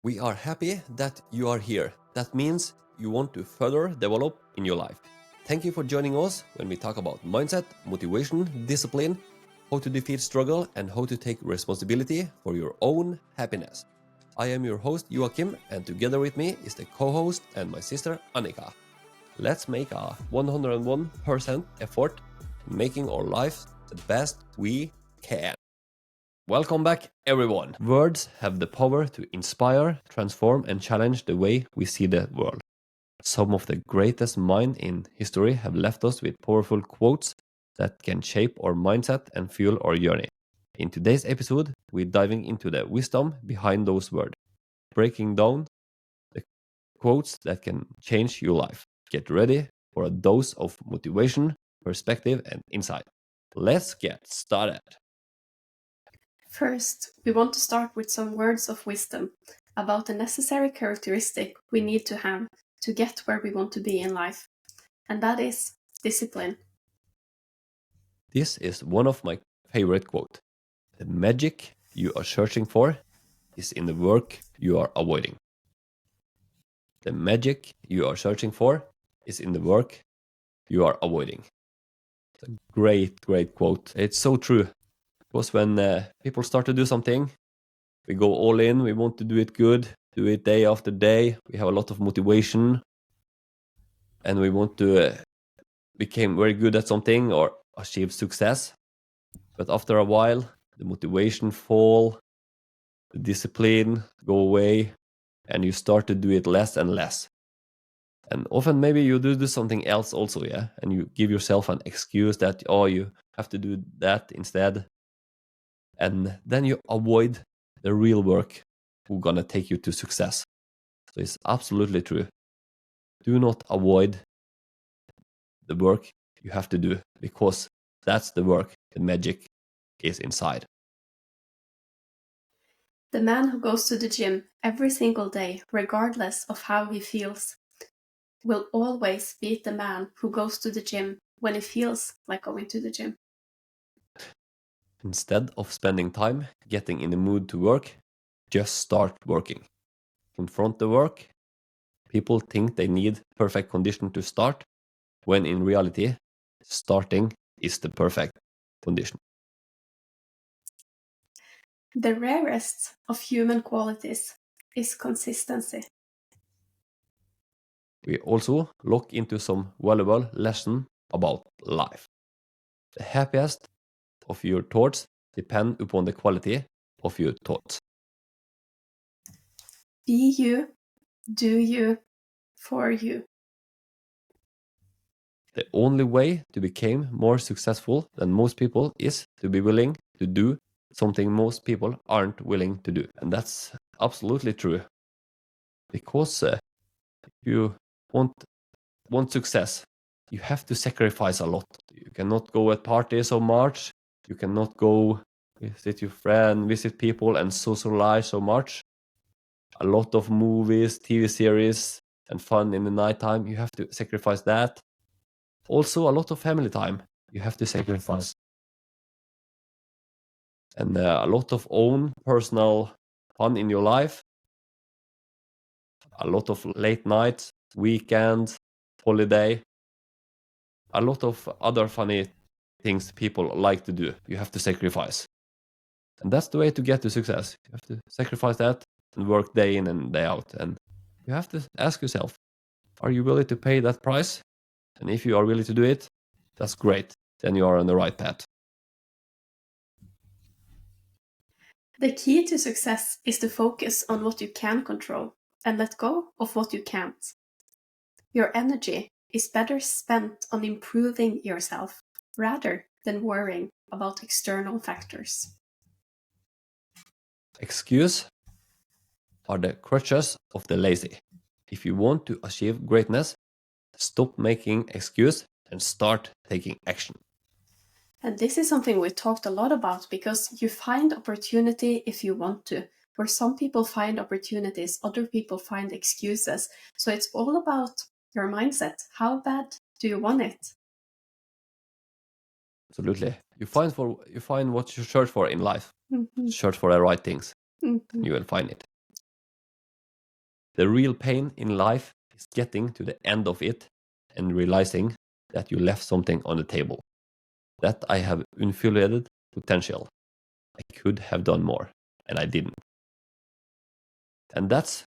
We are happy that you are here. That means you want to further develop in your life. Thank you for joining us when we talk about mindset, motivation, discipline, how to defeat struggle, and how to take responsibility for your own happiness. I am your host Joakim, and together with me is the co-host and my sister Annika. Let's make a 101% effort in making our lives the best we can. Welcome back, everyone. Words have the power to inspire, transform, and challenge the way we see the world. Some of the greatest minds in history have left us with powerful quotes that can shape our mindset and fuel our journey. In today's episode, we're diving into the wisdom behind those words, breaking down the quotes that can change your life. Get ready for a dose of motivation, perspective, and insight. Let's get started. First, we want to start with some words of wisdom about the necessary characteristic we need to have to get where we want to be in life, and that is discipline. This is one of my favorite quotes. The magic you are searching for is in the work you are avoiding. The magic you are searching for is in the work you are avoiding. It's a great quote. It's so true. Because when people start to do something, we go all in, we want to do it good, do it day after day. We have a lot of motivation and we want to become very good at something or achieve success. But after a while, the motivation fall, the discipline go away, and you start to do it less and less. And often maybe you do something else also, yeah? And you give yourself an excuse that, oh, you have to do that instead. And then you avoid the real work who's gonna take you to success. So it's absolutely true. Do not avoid the work you have to do because that's the work, the magic is inside. The man who goes to the gym every single day, regardless of how he feels, will always beat the man who goes to the gym when he feels like going to the gym. Instead of spending time getting in the mood to work, just start working. Confront the work. People think they need perfect condition to start, when in reality, starting is the perfect condition. The rarest of human qualities is consistency. We also look into some valuable lesson about life. The happiest of your thoughts depend upon the quality of your thoughts. Be you, do you, for you. The only way to become more successful than most people is to be willing to do something most people aren't willing to do. And that's absolutely true. Because you want success, you have to sacrifice a lot. You cannot go at parties so much. You cannot go visit your friend, visit people and socialize so much. A lot of movies, TV series and fun in the nighttime, you have to sacrifice that. Also a lot of family time you have to sacrifice. And a lot of own personal fun in your life. A lot of late nights, weekends, holiday. A lot of other funny things people like to do. You have to sacrifice. And that's the way to get to success. You have to sacrifice that and work day in and day out. And you have to ask yourself, are you willing to pay that price? And if you are willing to do it, that's great. Then you are on the right path. The key to success is to focus on what you can control and let go of what you can't. Your energy is better spent on improving yourself rather than worrying about external factors. Excuses are the crutches of the lazy. If you want to achieve greatness, stop making excuses and start taking action. And this is something we talked a lot about because you find opportunity if you want to. Where some people find opportunities, other people find excuses. So it's all about your mindset. How bad do you want it? Absolutely. You find what you search for in life. Mhm. Search for the right things. Mhm. And you will find it. The real pain in life is getting to the end of it and realizing that you left something on the table. That I have unfulfilled potential. I could have done more, and I didn't. And that's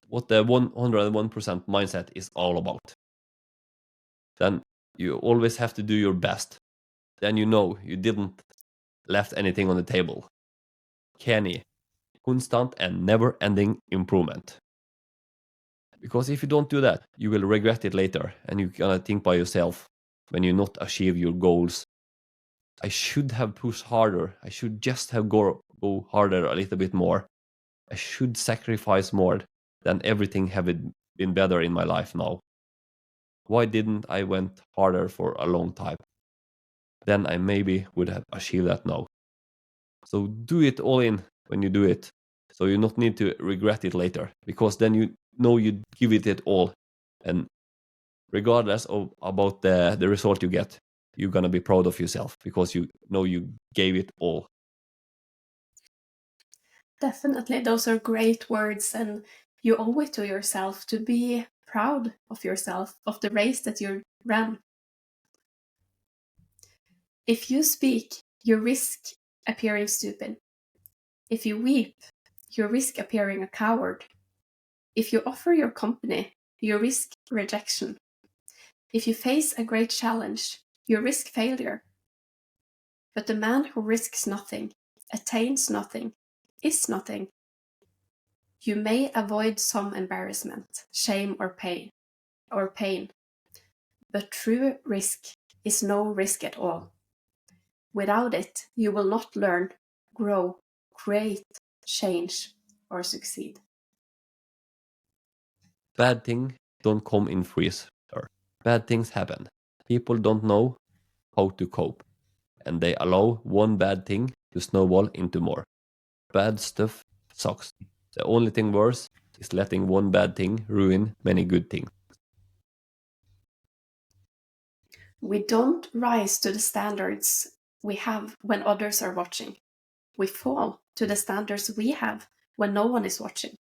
what the 101% mindset is all about. Then you always have to do your best. Then you know you didn't left anything on the table. Kenny, constant and never-ending improvement. Because if you don't do that, you will regret it later, and you're gonna think by yourself when you not achieve your goals. I should have pushed harder. I should just have go harder a little bit more. I should sacrifice more. Then everything have been better in my life now. Why didn't I went harder for a long time? Then I maybe would have achieved that now. So do it all in when you do it. So you not need to regret it later, because then you know you give it all, and regardless of about the result you get, you're gonna be proud of yourself because you know you gave it all. Definitely, those are great words, and you owe it to yourself to be proud of yourself, of the race that you ran. If you speak, you risk appearing stupid. If you weep, you risk appearing a coward. If you offer your company, you risk rejection. If you face a great challenge, you risk failure. But the man who risks nothing, attains nothing, is nothing. You may avoid some embarrassment, shame, or pain, but true risk is no risk at all. Without it, you will not learn, grow, create, change, or succeed. Bad things don't come in freeze. Bad things happen. People don't know how to cope, and they allow one bad thing to snowball into more. Bad stuff sucks. The only thing worse is letting one bad thing ruin many good things. We don't rise to the standards we have when others are watching. We fall to the standards we have when no one is watching.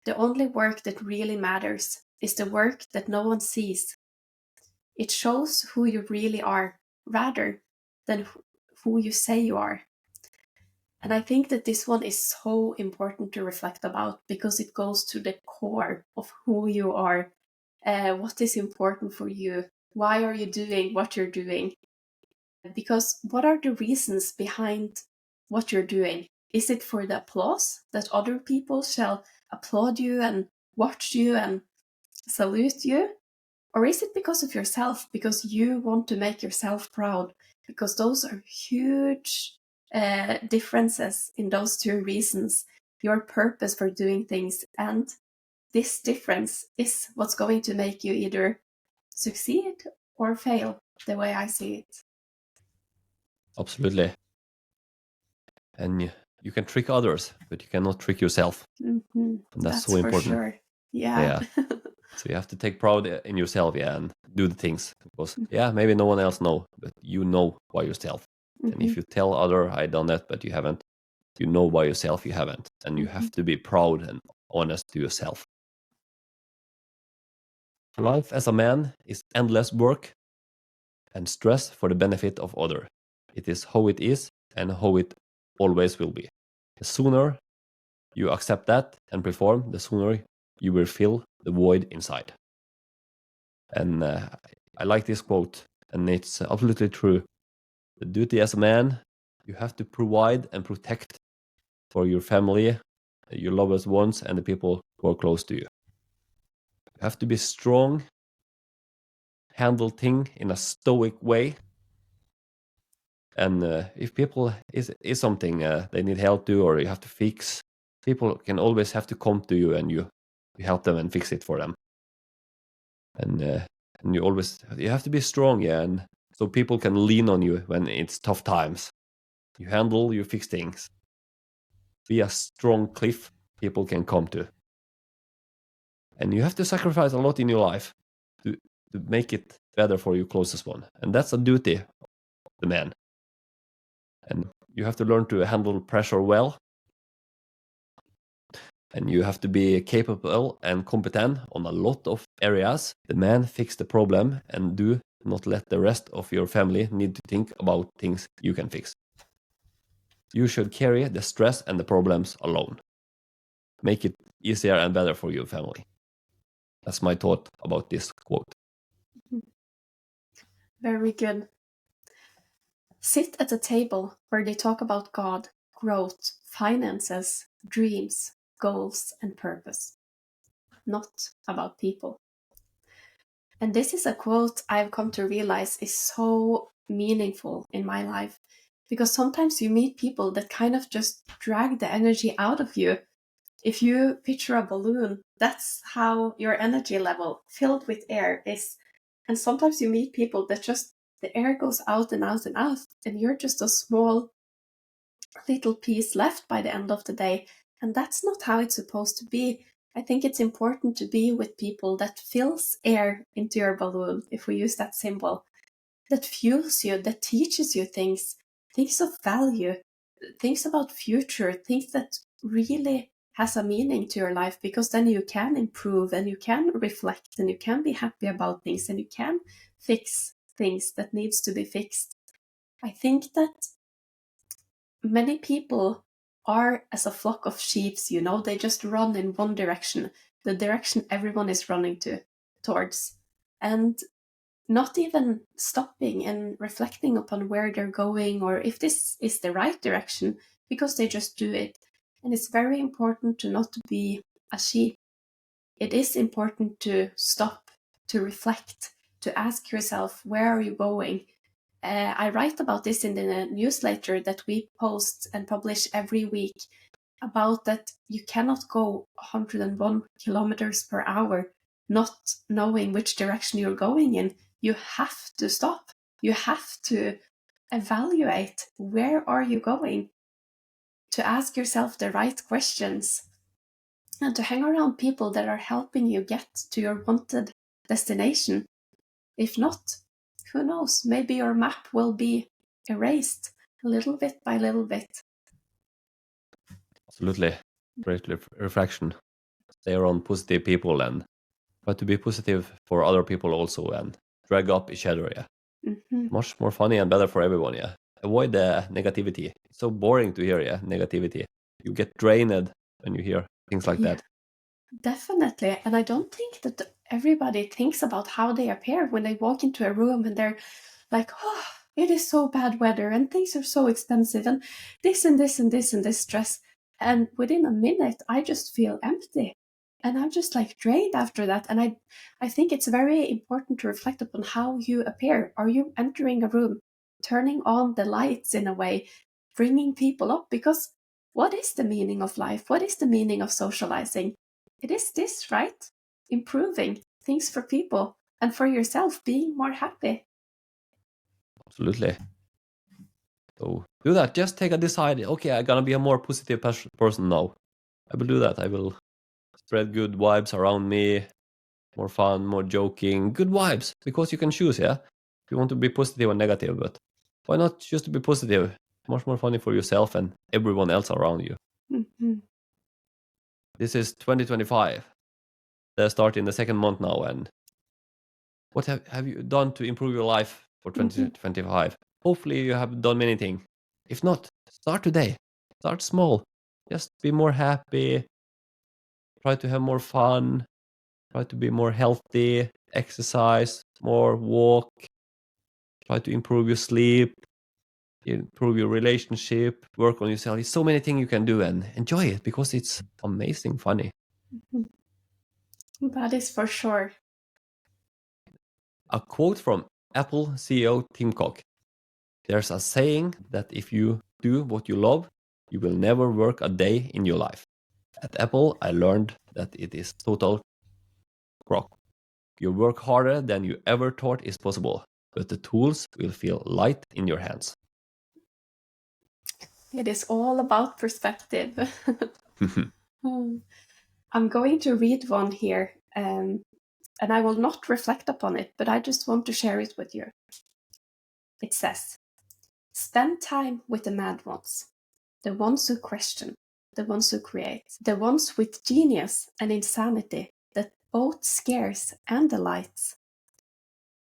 The only work that really matters is the work that no one sees. It shows who you really are, rather than who you say you are. And I think that this one is so important to reflect about because it goes to the core of who you are, what is important for you, why are you doing what you're doing. Because what are the reasons behind what you're doing? Is it for the applause, that other people shall applaud you and watch you and salute you? Or is it because of yourself, because you want to make yourself proud? Because those are huge differences in those two reasons, your purpose for doing things. And this difference is what's going to make you either succeed or fail, the way I see it. Absolutely. And you can trick others, but you cannot trick yourself. Mm-hmm. And that's so for important. sure. Yeah. Yeah. So you have to take pride in yourself, yeah, and do the things. Because, yeah, maybe no one else know, but you know by yourself. And if you tell other, I done that, but you haven't, you know by yourself you haven't. And you have to be proud and honest to yourself. Life as a man is endless work and stress for the benefit of other. It is how it is and how it always will be. The sooner you accept that and perform, the sooner you will fill the void inside. And I like this quote, and it's absolutely true. The duty as a man, you have to provide and protect for your family, your loved ones, and the people who are close to you. You have to be strong, handle things in a stoic way. And if people is something they need help to, or you have to fix, people can always have to come to you, and you help them and fix it for them. And you have to be strong, yeah, and so people can lean on you when it's tough times. You fix things. Be a strong cliff people can come to. And you have to sacrifice a lot in your life to make it better for your closest one. And that's a duty of the man. And you have to learn to handle pressure well. and you have to be capable and competent on a lot of areas. The man fix the problem and do not let the rest of your family need to think about things you can fix. You should carry the stress and the problems alone. Make it easier and better for your family. That's my thought about this quote. Very good. Sit at a table where they talk about God, growth, finances, dreams, goals, and purpose, not about people. And this is a quote I've come to realize is so meaningful in my life, because sometimes you meet people that kind of just drag the energy out of you. If you picture a balloon, that's how your energy level filled with air is. And sometimes you meet people that just, the air goes out and out and out, and you're just a small little piece left by the end of the day. And that's not how it's supposed to be. I think it's important to be with people that fills air into your balloon, if we use that symbol, that fuels you, that teaches you things of value, things about future, things that really has a meaning to your life, because then you can improve and you can reflect and you can be happy about things and you can fix things that needs to be fixed. I think that many people are as a flock of sheep, they just run in one direction, the direction everyone is running towards, and not even stopping and reflecting upon where they're going or if this is the right direction, because they just do it. And it's very important to not be a sheep. It is important to stop, to reflect, to ask yourself, where are you going? I write about this in the newsletter that we post and publish every week, about that you cannot go 101 kilometers per hour not knowing which direction you're going in. You have to stop. You have to evaluate, where are you going? To ask yourself the right questions and to hang around people that are helping you get to your wanted destination. If not, who knows? Maybe your map will be erased little bit by little bit. Absolutely. Great reflection. Stay around positive people and try to be positive for other people also and drag up each other. Yeah. Mm-hmm. Much more funny and better for everyone. Yeah. Avoid the negativity. It's so boring to hear. Yeah. Negativity. You get drained when you hear things like that. Definitely. And I don't think that everybody thinks about how they appear when they walk into a room and they're like, oh, it is so bad weather and things are so expensive and this and this and this and this stress. And within a minute, I just feel empty. And I'm just like drained after that. And I think it's very important to reflect upon how you appear. Are you entering a room, turning on the lights in a way, bringing people up? Because what is the meaning of life? What is the meaning of socializing? It is this, right? Improving things for people and for yourself, being more happy. Absolutely. So do that. Just take a decide. Okay, I'm gonna be a more positive person now. I will do that. I will spread good vibes around me. More fun, more joking, good vibes. Because you can choose, yeah. If you want to be positive or negative, but why not choose to be positive? Much more funny for yourself and everyone else around you. Mm-hmm. This is 2025. They start in the second month now, and what have you done to improve your life for 2025? Hopefully you have done many things. If not, start today. Start small. Just be more happy. Try to have more fun. Try to be more healthy. Exercise more. Walk. Try to improve your sleep. Improve your relationship. Work on yourself. There's so many things you can do and enjoy it because it's amazing funny. That is for sure. A quote from Apple CEO Tim Cook. There's a saying that if you do what you love, you will never work a day in your life. At Apple, I learned that it is total crock. You work harder than you ever thought is possible, but the tools will feel light in your hands. It is all about perspective. I'm going to read one here, and I will not reflect upon it, but I just want to share it with you. It says, spend time with the mad ones, the ones who question, the ones who create, the ones with genius and insanity that both scares and delights.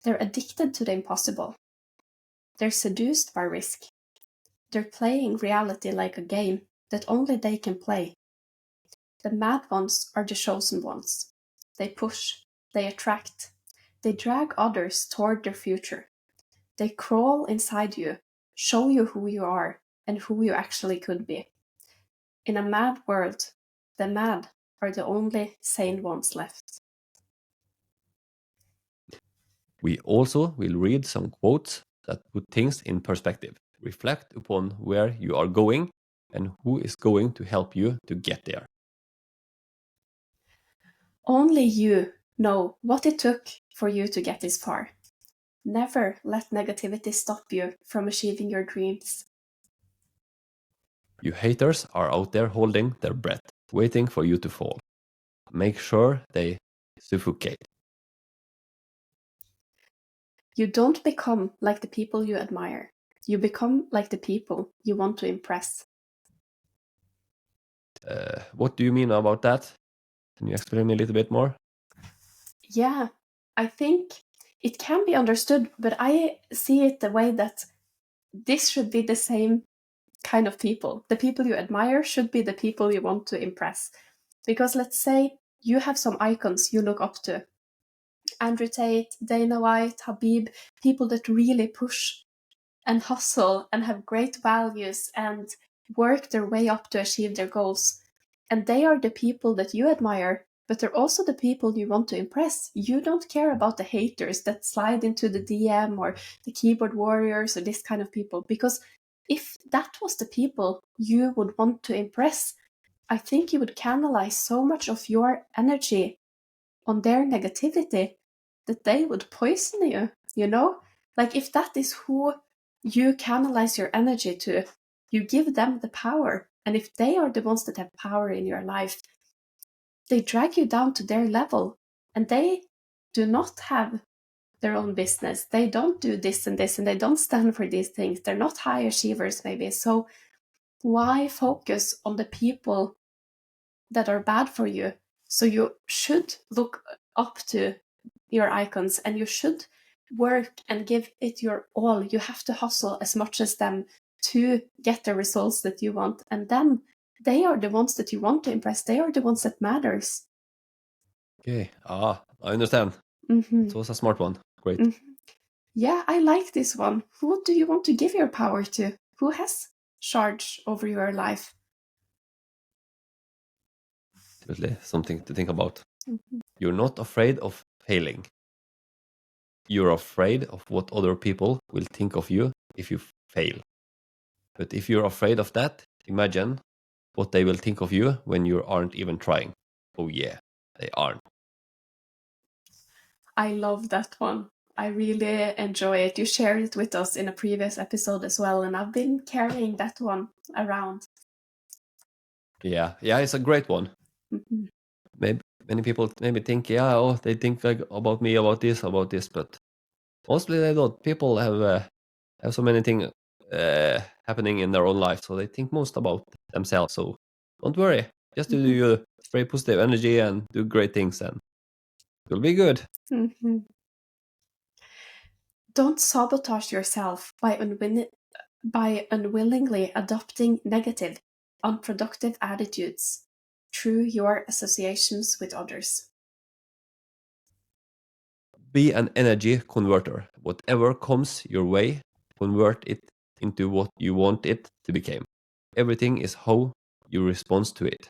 They're addicted to the impossible. They're seduced by risk. They're playing reality like a game that only they can play. The mad ones are the chosen ones. They push, they attract, they drag others toward their future. They crawl inside you, show you who you are and who you actually could be. In a mad world, the mad are the only sane ones left. We also will read some quotes that put things in perspective, reflect upon where you are going and who is going to help you to get there. Only you know what it took for you to get this far. Never let negativity stop you from achieving your dreams. You haters are out there holding their breath, waiting for you to fall. Make sure they suffocate. You don't become like the people you admire. You become like the people you want to impress. What do you mean about that? Can you explain me a little bit more? Yeah, I think it can be understood, but I see it the way that this should be the same kind of people. The people you admire should be the people you want to impress. Because let's say you have some icons you look up to. Andrew Tate, Dana White, Habib, people that really push and hustle and have great values and work their way up to achieve their goals. And they are the people that you admire, but they're also the people you want to impress. You don't care about the haters that slide into the DM or the keyboard warriors or this kind of people, because if that was the people you would want to impress, I think you would canalize so much of your energy on their negativity that they would poison you, you know? Like if that is who you canalize your energy to, you give them the power. And if they are the ones that have power in your life, they drag you down to their level and they do not have their own business. They don't do this and this and they don't stand for these things. They're not high achievers, maybe. So why focus on the people that are bad for you? So you should look up to your icons and you should work and give it your all. You have to hustle as much as them to get the results that you want. And then they are the ones that you want to impress. They are the ones that matters. Okay. I understand. Mm-hmm. It was a smart one. Great. Mm-hmm. Yeah, I like this one. Who do you want to give your power to? Who has charge over your life? Definitely something to think about. Mm-hmm. You're not afraid of failing. You're afraid of what other people will think of you if you fail. But if you're afraid of that, imagine what they will think of you when you aren't even trying. Oh yeah, they aren't. I love that one. I really enjoy it. You shared it with us in a previous episode as well, and I've been carrying that one around. Yeah, it's a great one. Mm-hmm. Maybe many people maybe think, yeah, oh, they think like about me, about this, but mostly they don't. People have so many things happening in their own life, so they think most about themselves. So don't worry, just do Mm-hmm. you spray positive energy and do great things, and you'll be good. Mm-hmm. Don't sabotage yourself by unwillingly adopting negative, unproductive attitudes through your associations with others. Be an energy converter. Whatever comes your way, convert it into what you want it to become. Everything is how you respond to it.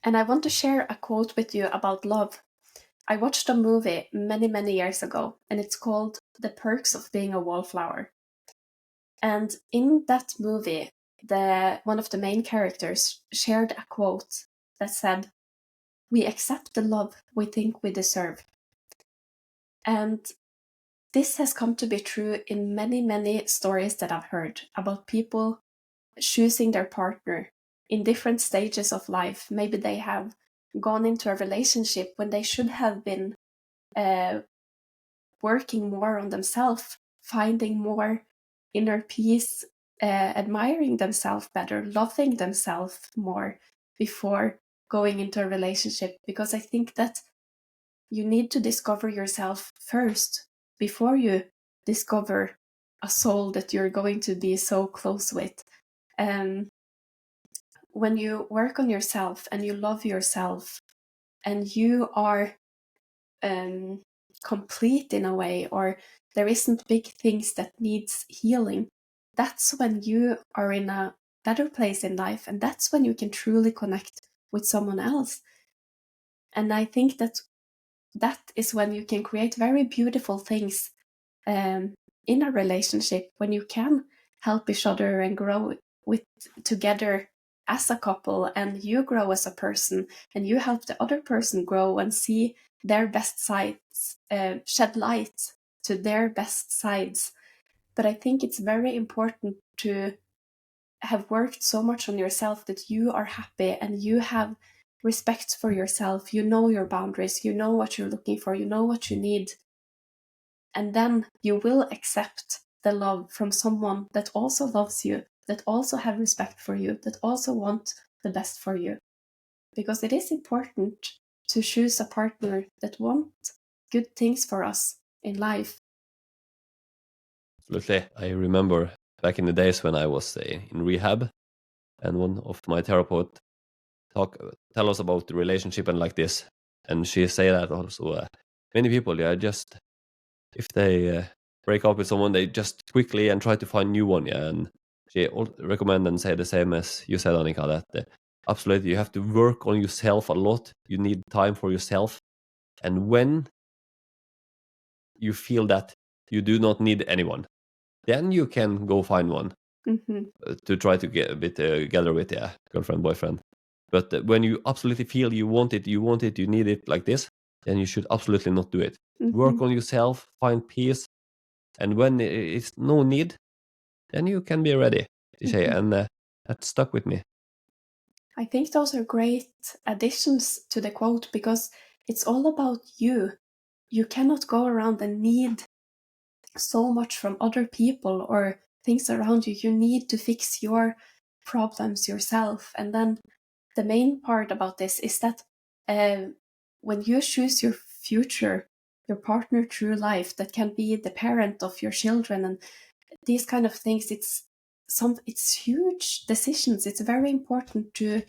And I want to share a quote with you about love. I watched a movie many, many years ago, and it's called The Perks of Being a Wallflower. And in that movie, one of the main characters shared a quote that said, "We accept the love we think we deserve." And this has come to be true in many, many stories that I've heard about people choosing their partner in different stages of life. Maybe they have gone into a relationship when they should have been working more on themselves, finding more inner peace, admiring themselves better, loving themselves more before going into a relationship, because I think that you need to discover yourself first before you discover a soul that you're going to be so close with. When you work on yourself and you love yourself and you are complete in a way, or there isn't big things that needs healing, that's when you are in a better place in life, and that's when you can truly connect with someone else. And I think that that is when you can create very beautiful things in a relationship, when you can help each other and grow with together as a couple, and you grow as a person and you help the other person grow and see their best sides, shed light to their best sides. But I think it's very important to have worked so much on yourself that you are happy and you have respect for yourself, you know your boundaries, you know what you're looking for, you know what you need, and then you will accept the love from someone that also loves you, that also have respect for you, that also want the best for you. Because it is important to choose a partner that want good things for us in life. Absolutely. I remember back in the days when I was in rehab, and one of my therapists tell us about the relationship and like this, and she say that also many people, yeah, just if they break up with someone, they just quickly and try to find new one, yeah. And she recommend and say the same as you said, Annika, that absolutely you have to work on yourself a lot. You need time for yourself, and when you feel that you do not need anyone, then you can go find one to try to get a bit together with, yeah, girlfriend, boyfriend. But when you absolutely feel you want it, you need it like this, then you should absolutely not do it. Work on yourself, find peace, and when it's no need, then you can be ready to say, and that stuck with me. I think those are great additions to the quote, because it's all about you. You cannot go around and need so much from other people or things around you. You need to fix your problems yourself. And then the main part about this is that when you choose your future, your partner through life, that can be the parent of your children and these kind of things, it's huge decisions. It's very important to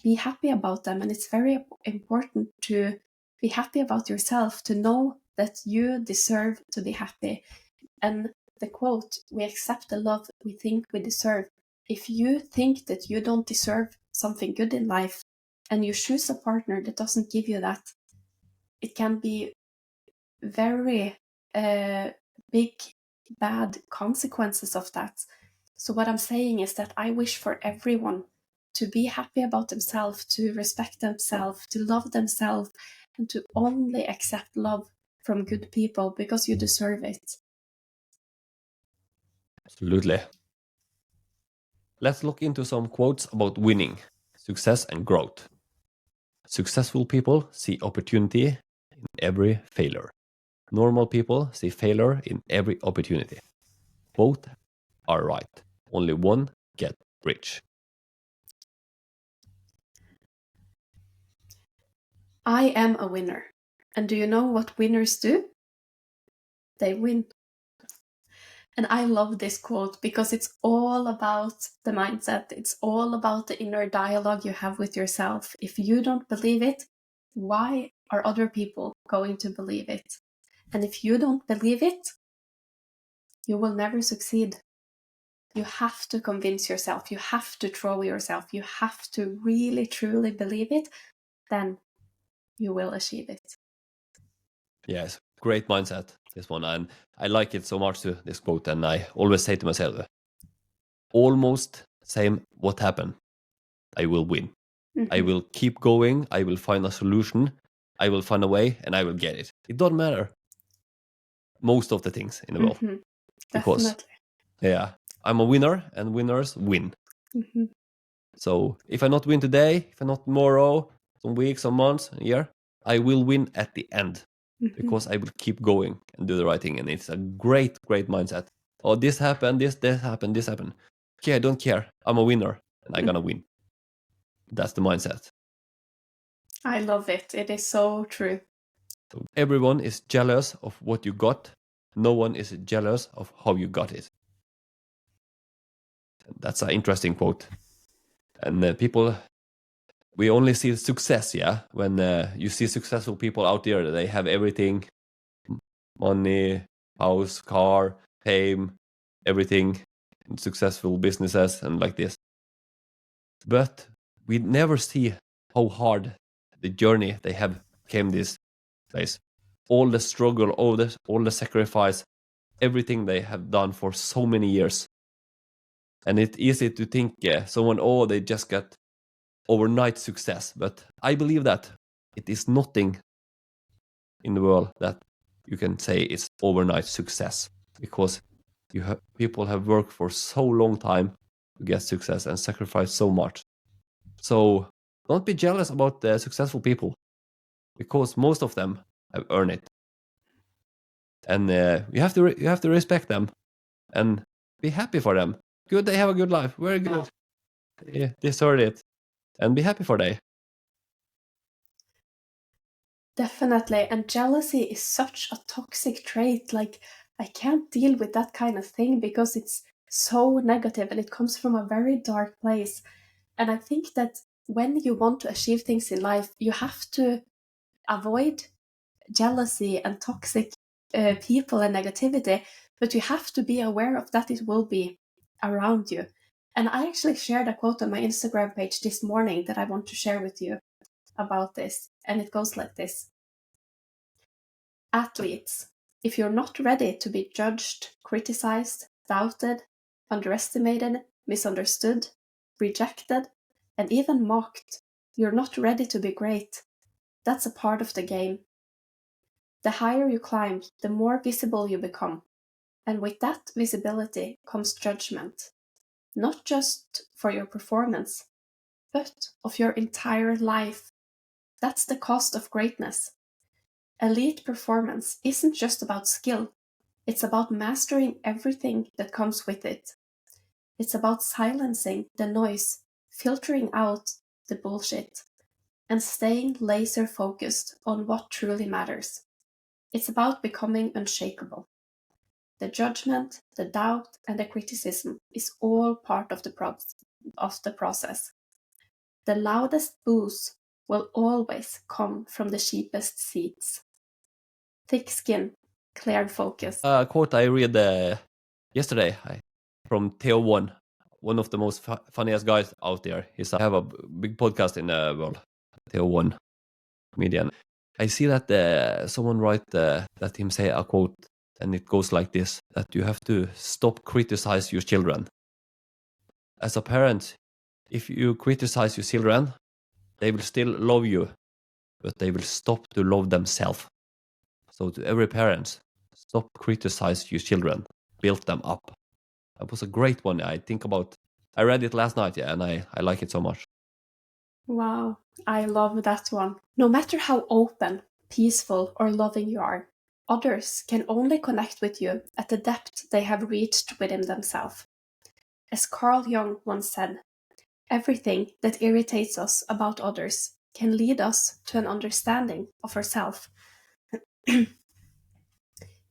be happy about them, and it's very important to be happy about yourself, to know that you deserve to be happy. And the quote, we accept the love we think we deserve. If you think that you don't deserve something good in life and you choose a partner that doesn't give you that, it can be very big, bad consequences of that. So what I'm saying is that I wish for everyone to be happy about themselves, to respect themselves, to love themselves, and to only accept love from good people, because you deserve it. Absolutely. Let's look into some quotes about winning, success, and growth. Successful people see opportunity in every failure. Normal people see failure in every opportunity. Both are right. Only one get rich. I am a winner. And do you know what winners do? They win. And I love this quote because it's all about the mindset. It's all about the inner dialogue you have with yourself. If you don't believe it, why are other people going to believe it? And if you don't believe it, you will never succeed. You have to convince yourself. You have to throw yourself. You have to really, truly believe it. Then you will achieve it. Yes, great mindset, this one. And I like it so much, to this quote. And I always say to myself, almost same what happened, I will win. I will keep going. I will find a solution. I will find a way, and I will get it. It doesn't matter most of the things in the world. Because, Definitely. yeah, I'm a winner, and winners win. Mm-hmm. So if I not win today, if I not tomorrow, some weeks, some months, a year, I will win at the end. Because I will keep going and do the right thing. And it's a great, great mindset. Oh, this happened, this happened, this happened. okay, I don't care. I'm a winner and I'm gonna win. That's the mindset. I love it. It is so true. So everyone is jealous of what you got. No one is jealous of how you got it. That's an interesting quote. And people, we only see success, yeah? When you see successful people out there, they have everything, money, house, car, fame, everything, successful businesses and like this. But we never see how hard the journey they have came this place. All the struggle, all the sacrifice, everything they have done for so many years. And it's easy to think someone, oh, they just got overnight success. But I believe that it is nothing in the world that you can say is overnight success, because people have worked for so long time to get success and sacrificed so much. So don't be jealous about the successful people, because most of them have earned it. And you have to respect them and be happy for them. Good, they have a good life. Very good. They deserve it. And be happy for them. Definitely. And jealousy is such a toxic trait. Like, I can't deal with that kind of thing because it's so negative and it comes from a very dark place. And I think that when you want to achieve things in life, you have to avoid jealousy and toxic people and negativity, but you have to be aware of that it will be around you. And I actually shared a quote on my Instagram page this morning that I want to share with you about this. And it goes like this: Athletes, if you're not ready to be judged, criticized, doubted, underestimated, misunderstood, rejected, and even mocked, you're not ready to be great. That's a part of the game. The higher you climb, the more visible you become. And with that visibility comes judgment, not just for your performance, but of your entire life. That's the cost of greatness. Elite performance isn't just about skill, it's about mastering everything that comes with it. It's about silencing the noise, filtering out the bullshit, and staying laser focused on what truly matters. It's about becoming unshakable. The judgment, the doubt, and the criticism is all part of the process. The loudest boos will always come from the cheapest seats. Thick skin, clear focus. A quote I read yesterday from Theo one of the most funniest guys out there. He's have a big podcast in the world, Theo comedian. I see that someone write that him say a quote, and it goes like this: that you have to stop criticize your children. As a parent, if you criticize your children, they will still love you, but they will stop to love themselves. So to every parent, stop criticize your children, build them up. That was a great one. I read it last night, yeah, and I like it so much. Wow, I love that one. No matter how open, peaceful, or loving you are, others can only connect with you at the depth they have reached within themselves. As Carl Jung once said, everything that irritates us about others can lead us to an understanding of ourselves.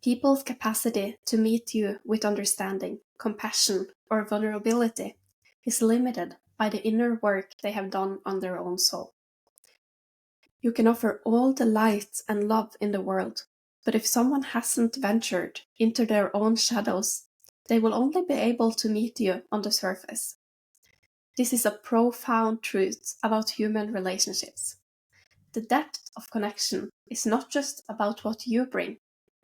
People's capacity to meet you with understanding, compassion, or vulnerability is limited by the inner work they have done on their own soul. You can offer all the light and love in the world, but if someone hasn't ventured into their own shadows, they will only be able to meet you on the surface. This is a profound truth about human relationships. The depth of connection is not just about what you bring,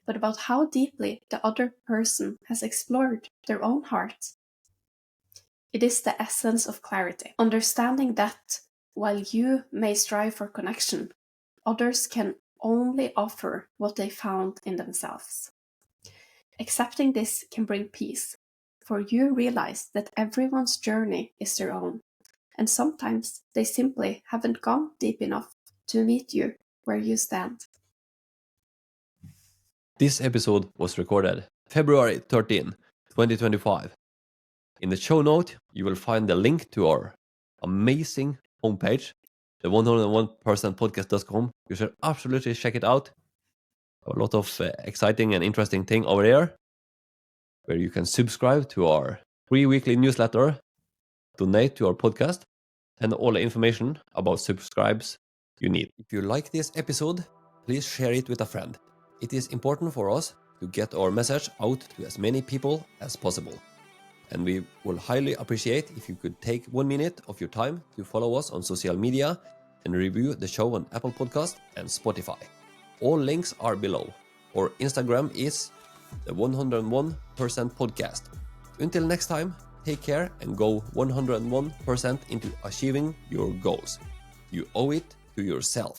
but about how deeply the other person has explored their own heart. It is the essence of clarity, understanding that while you may strive for connection, others can only offer what they found in themselves. Accepting this can bring peace, for you realize that everyone's journey is their own, and sometimes they simply haven't gone deep enough to meet you where you stand. This episode was recorded February 13, 2025. In the show note, you will find the link to our amazing homepage, the 101percentpodcast.com. You should absolutely check it out. A lot of exciting and interesting thing over there, where you can subscribe to our free weekly newsletter, donate to our podcast, and all the information about subscribes you need. If you like this episode, please share it with a friend. It is important for us to get our message out to as many people as possible. And we will highly appreciate if you could take 1 minute of your time to follow us on social media and review the show on Apple Podcast and Spotify. All links are below. Our Instagram is the 101% podcast. Until next time, take care and go 101% into achieving your goals. You owe it to yourself.